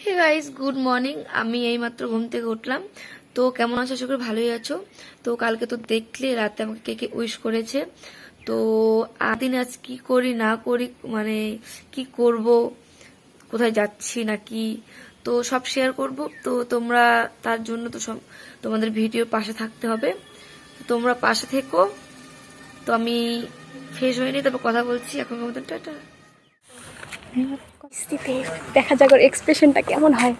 Hey guys, good morning. আমি এইমাত্র ঘুম থেকে উঠলাম। তো কেমন আছো? আশা করি ভালোই আছো। তো কালকে তো দেখলে রাতে আমাকে কে কে উইশ করেছে। তো দিন আজ কি করি না করি, মানে কি করব, কোথায় যাচ্ছি নাকি, তো সব শেয়ার করব। তো তোমরা তার জন্য তো সব তোমাদের ভিডিওর পাশে থাকতে হবে। তোমরা পাশে থেকো। তো আমি ফ্রেশ হয়ে নিই, তারপর কথা বলছি। এখন মতন টাটা। দেখা যাক ওর এক্সপ্রেশনটা কেমন হয়।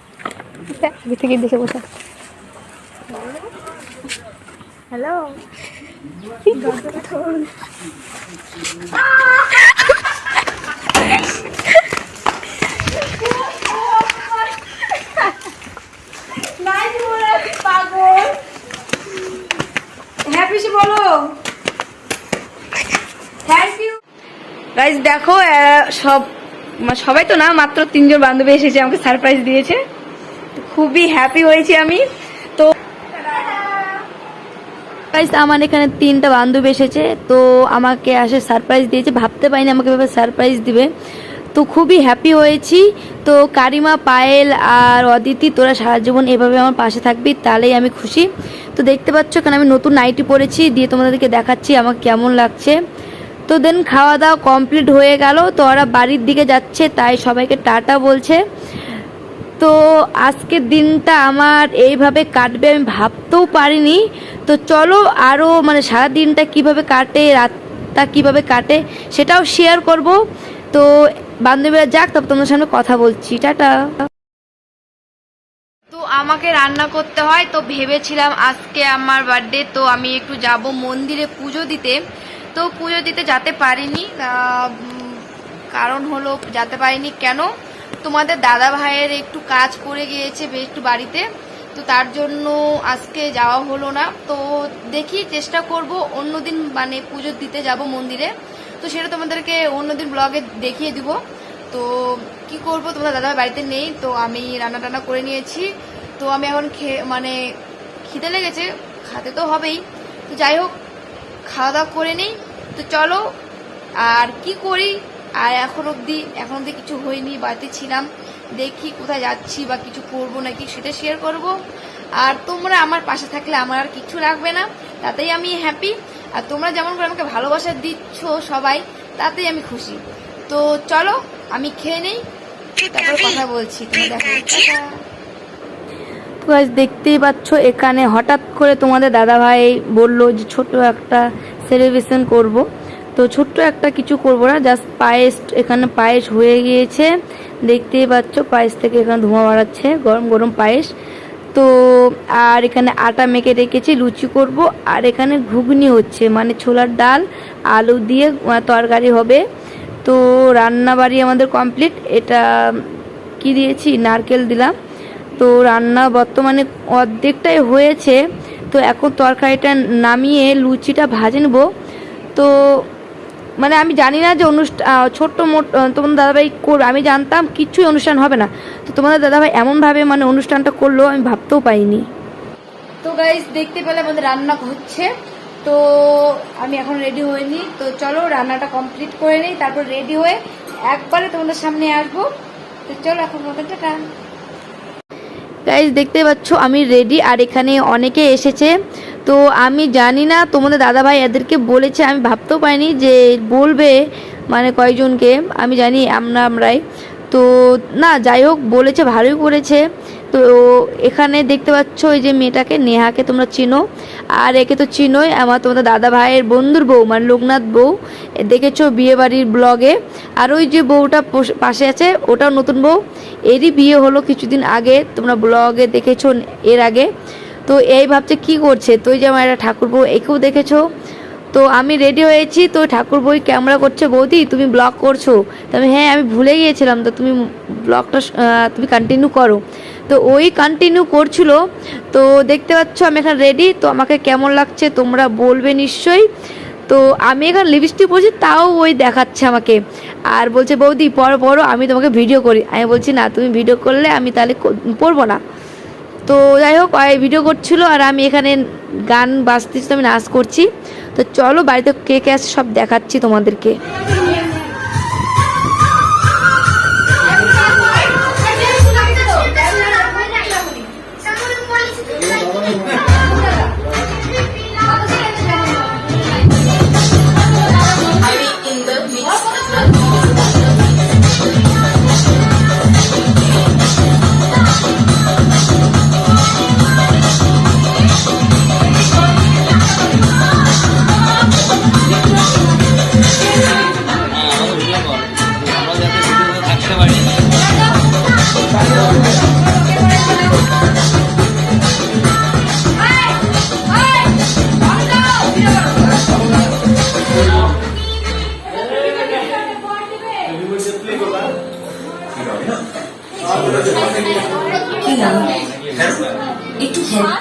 আগে থেকে দেখে বসে। হ্যালো। গাইস দেখো, সবাই তো না, মাত্র 3 জন বান্ধবী এসেছে, আমাকে সারপ্রাইজ দিয়েছে। খুবই হ্যাপি হয়েছি আমি। তো গাইস আমার এখানে 3টা বান্ধবী এসেছে, তো আমাকে সারপ্রাইজ দিয়েছে। ভাবতে পারিনি আমাকে এভাবে সারপ্রাইজ দিবে, তো খুবই হ্যাপি হয়েছি। তো কারিমা, পায়েল আর অদিতি, তোরা সারা জীবন এভাবে আমার পাশে থাকবি, তাহলেই আমি খুশি। তো দেখতে পাচ্ছ কারণ আমি নতুন নাইটি পরেছি, দিয়ে তোমাদেরকে দেখাচ্ছি আমার কেমন লাগছে। তো দেন খাওয়া দাওয়া কমপ্লিট হয়ে গেল, তো ওরা বাড়ির দিকে যাচ্ছে, তাই সবাইকে টাটা বলছে। তো আজকের দিনটা আমার এইভাবে কাটবে আমি ভাবতেও পারিনি। তো চলো আরও সারা দিনটা কিভাবে কাটে, রাতটা কিভাবে কাটে সেটাও শেয়ার করব। তো বান্ধবীরা যাক, তারপর তোমাদের সামনে কথা বলছি। টাটা। তো আমাকে রান্না করতে হয়, তো ভেবেছিলাম আজকে আমার বার্থডে, তো আমি একটু যাব মন্দিরে পুজো দিতে। তো পুজো দিতে যেতে পারিনি, কারণ হলো যেতে পারিনি কেন, তোমাদের দাদা ভাইয়ের একটু কাজ পড়ে গিয়েছে একটু বাড়িতে, তো তার জন্য আজকে যাওয়া হলো না। তো দেখি চেষ্টা করব অন্যদিন পুজো দিতে যাব মন্দিরে, তো সেটা তোমাদেরকে অন্যদিন ব্লগে দেখিয়ে দিব। তো কি করব, তোমাদের দাদা ভাই বাড়িতে নেই, তো আমি রান্না টান্না করে নিয়েছি। তো আমি এখন খিদে লেগেছে, খাতে তো হবেই। তো যাই হোক, খাওয়া দাওয়া করে নেই। তো চলো আর কি করি। আর এখন অবধি কিছু হয়নি, বাড়িতে ছিলাম। দেখি কোথায় যাচ্ছি বা কিছু করবো নাকি সেটা শেয়ার করব। আর তোমরা আমার পাশে থাকলে আমার আর কিছু লাগবে না, তাতেই আমি হ্যাপি। আর তোমরা যেমন করে আমাকে ভালোবাসা দিচ্ছ সবাই, তাতেই আমি খুশি। তো চলো আমি খেয়ে নেই, তারপর কথা বলছি। তুমি দেখো। তো আজ দেখতেই পাচ্ছ এখানে হঠাৎ করে তোমাদের দাদাভাই বললো যে ছোট একটা সেলিব্রেশন করব। তো ছোট্ট একটা কিছু করব না, জাস্ট পায়েস, এখানে পায়েস হয়ে গিয়েছে দেখতেই পাচ্ছ। পায়েস থেকে এখানে ধোঁয়া বাড়াচ্ছে, গরম গরম পায়েস। তো আর এখানে আটা মেখে রেখেছি, লুচি করব। আর এখানে ঘুগনি হচ্ছে, ছোলার ডাল আলু দিয়ে তরকারি হবে। তো রান্না বাড়ি আমাদের কমপ্লিট। এটা কি দিয়েছি, নারকেল দিলাম। তো রান্না বর্তমানে অর্ধেকটাই হয়েছে। তো এখন তরকারিটা নামিয়ে লুচিটা ভাজে নেব। তো আমি জানি না যে ছোট্ট মোট তোমাদের দাদাভাই করবে, আমি জানতাম কিছুই অনুষ্ঠান হবে না। তো তোমাদের দাদাভাই এমনভাবে অনুষ্ঠানটা করলো আমি ভাবতেও পাইনি। তো গাইস দেখতে পেলে আমাদের রান্না হচ্ছে। তো আমি এখন রেডি হইনি, তো চলো রান্নাটা কমপ্লিট করে নিই, তারপর রেডি হয়ে একবারে তোমাদের সামনে আসবো। তো চলো এখন মতন টাটা। গাইস দেখতে পাচ্ছ আমি রেডি, আর এখানে অনেকে এসেছে। তো আমি জানি না তোমাদের দাদাভাই এদেরকে বলেছে, আমি ভাবতেও পারিনি যে বলবে, কয়জনকে আমি জানি আমরাই। তো না যাই হোক, বলেছে ভালোই করেছে। তো এখানে দেখতে পাচ্ছ ওই যে মেয়েটাকে, নেহাকে তোমরা চিনো, আর একে তো চিনোই, তোমাদের দাদা ভাইয়ের বন্ধুর বউ, লোকনাথ বউ, দেখেছো বিয়ে বাড়ির ব্লগে। আর ওই যে বউটা পাশে আছে, ওটাও নতুন বউ, এরই বিয়ে হলো কিছুদিন আগে, তোমরা ব্লগে দেখেছো এর আগে। তো এই ভাবছে কি করছে, তো ওই যে আমার একটা ঠাকুর বউ, একেও দেখেছো। তো আমি রেডি হয়েছি, তো ঠাকুর বই ক্যামেরা করছে, বৌদি তুমি ব্লগ করছো? তো হ্যাঁ আমি ভুলে গিয়েছিলাম, তো তুমি ব্লগটা তুমি কন্টিনিউ করো। তো ওই কন্টিনিউ করছিল। তো দেখতে পাচ্ছ আমি এখানে রেডি। তো আমাকে কেমন লাগছে তোমরা বলবে নিশ্চয়ই। তো আমি এখানে লিপস্টিক পরছি, তাও ওই দেখাচ্ছে আমাকে, আর বলছে বৌদি পরো আমি তোমাকে ভিডিও করি। আমি বলছি না, তুমি ভিডিও করলে আমি তাহলে পরবো না। তো যাই হোক ভিডিও করছিল, আর আমি এখানে গান বাজতেছি, আমি নাচ করছি। তো চলো বাড়িতে কে কে আসছে সব দেখাচ্ছি তোমাদেরকে। একটু হেল্প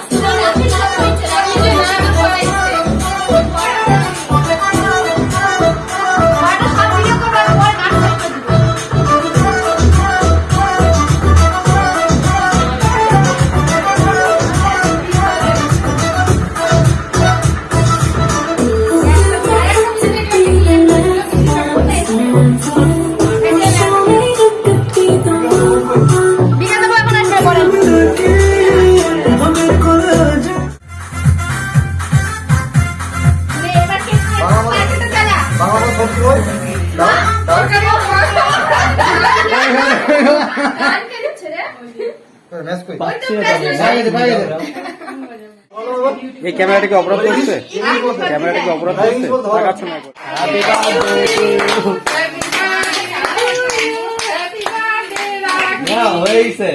এই ক্যামেরাটা কি অপরাধ করছে? ক্যামেরাটা কি অপরাধ করছে? তাকাচ্ছ না এখন। না হয়েছে।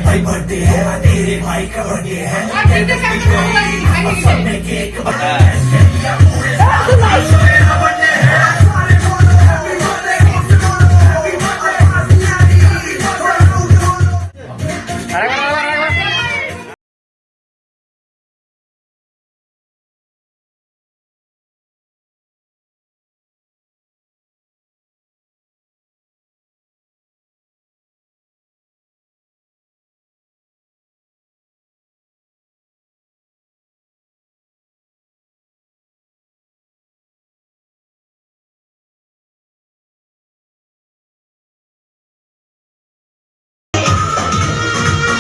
भाई बर्थडे है तेरे भाई का बर्थडे है सबने केक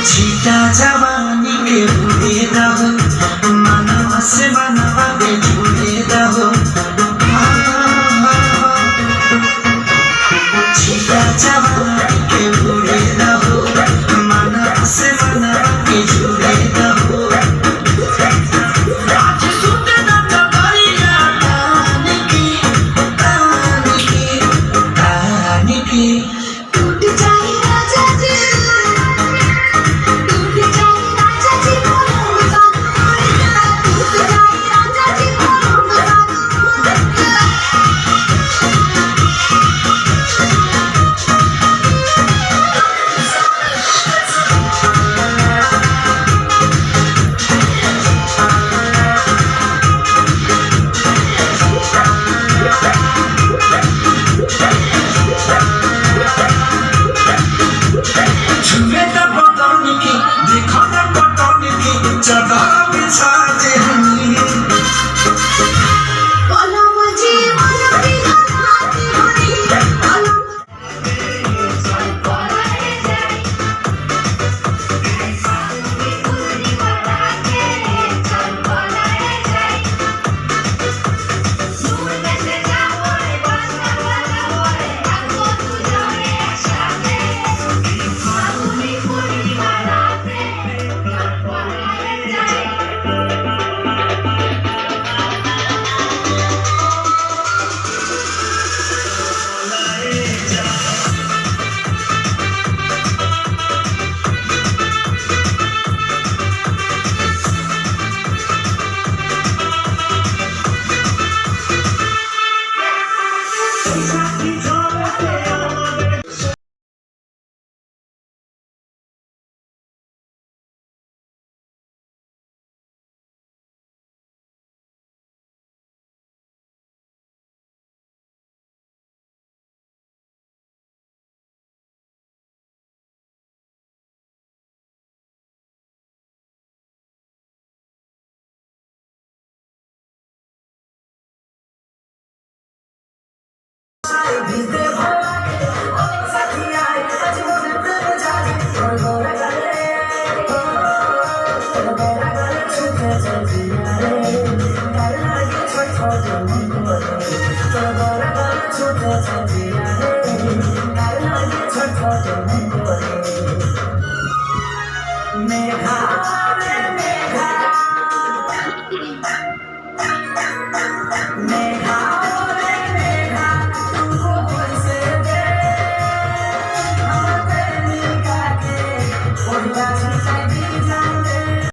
छीटा जवानी के भूले दहो मनवा से मनवा के झूले दहो छीटा जवानी के भूले दहो मनवा से मनवा के झूले दहो आज सुते न कबरिया तानी की टूट जाए राजा जी टूट जाए राजा जी ভিজতে ভালো লাগে ও সাথিয়ায় আজ মনে প্রেম জাগে তোর গোরা গালে তোর গোরা গালে ছুটে চলিয়া রে ভালো লাগে ছোট ছোট মন করে তোর গোরা গালে ছুটে চলিয়া রে